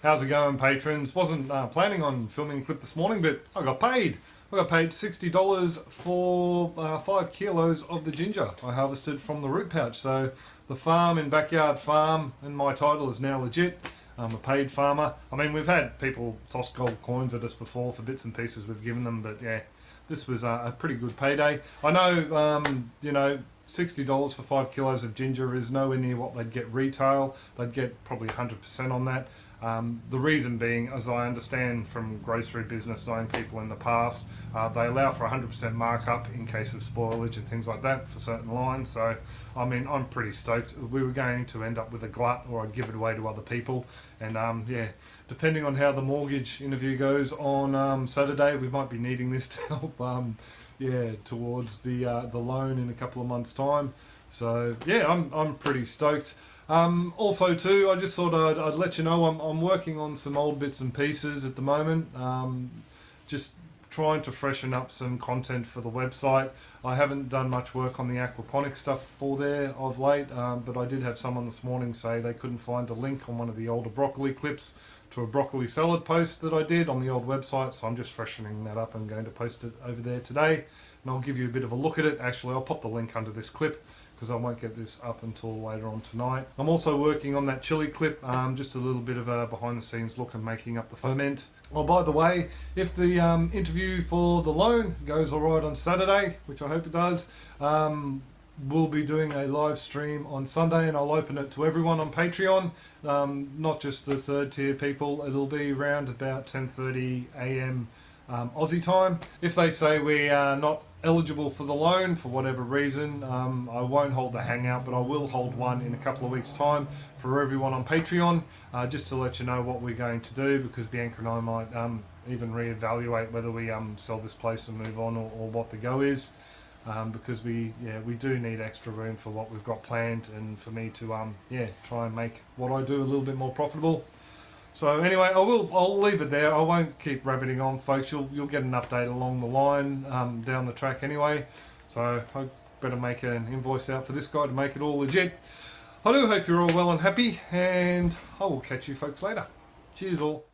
How's it going, patrons? Wasn't planning on filming a clip this morning, but I got paid. I got paid $60 for 5 kilos of the ginger I harvested from the root pouch. So the farm and backyard farm, and my title is now legit. I'm a paid farmer. I mean, we've had people toss gold coins at us before for bits and pieces we've given them, but yeah, this was a pretty good payday. I know, you know, $60 for 5 kilos of ginger is nowhere near what they'd get retail. They'd get probably 100% on that. The reason being, as I understand from grocery business, knowing people in the past, they allow for 100% markup in case of spoilage and things like that for certain lines. So, I mean, I'm pretty stoked. We were going to end up with a glut, or I'd give it away to other people. And yeah, depending on how the mortgage interview goes on Saturday, we might be needing this to help, yeah, towards the loan in a couple of months' time. So yeah, I'm pretty stoked. Also too, I just thought I'd let you know I'm working on some old bits and pieces at the moment. Just trying to freshen up some content for the website. I haven't done much work on the aquaponics stuff for there of late, but I did have someone this morning say they couldn't find a link on one of the older broccoli clips to a broccoli salad post that I did on the old website, so I'm just freshening that up and going to post it over there today, and I'll give you a bit of a look at it. Actually, I'll pop the link under this clip because I won't get this up until later on tonight. I'm also working on that chili clip, just a little bit of a behind the scenes look and making up the ferment. Oh, by the way, if the interview for the loan goes alright on Saturday, which I hope it does, we'll be doing a live stream on Sunday, and I'll open it to everyone on Patreon, not just the third tier people. It'll be around about 10:30 AM Aussie time. If they say we are not eligible for the loan for whatever reason, I won't hold the hangout, but I will hold one in a couple of weeks' time for everyone on Patreon, just to let you know what we're going to do, because Bianca and I might even reevaluate whether we sell this place and move on, or what the go is. Because we do need extra room for what we've got planned, and for me to try and make what I do a little bit more profitable. So anyway, I'll leave it there. I won't keep rabbiting on, folks. You'll get an update along the line down the track anyway. So I better make an invoice out for this guy to make it all legit. I do hope you're all well and happy, and I will catch you folks later. Cheers all.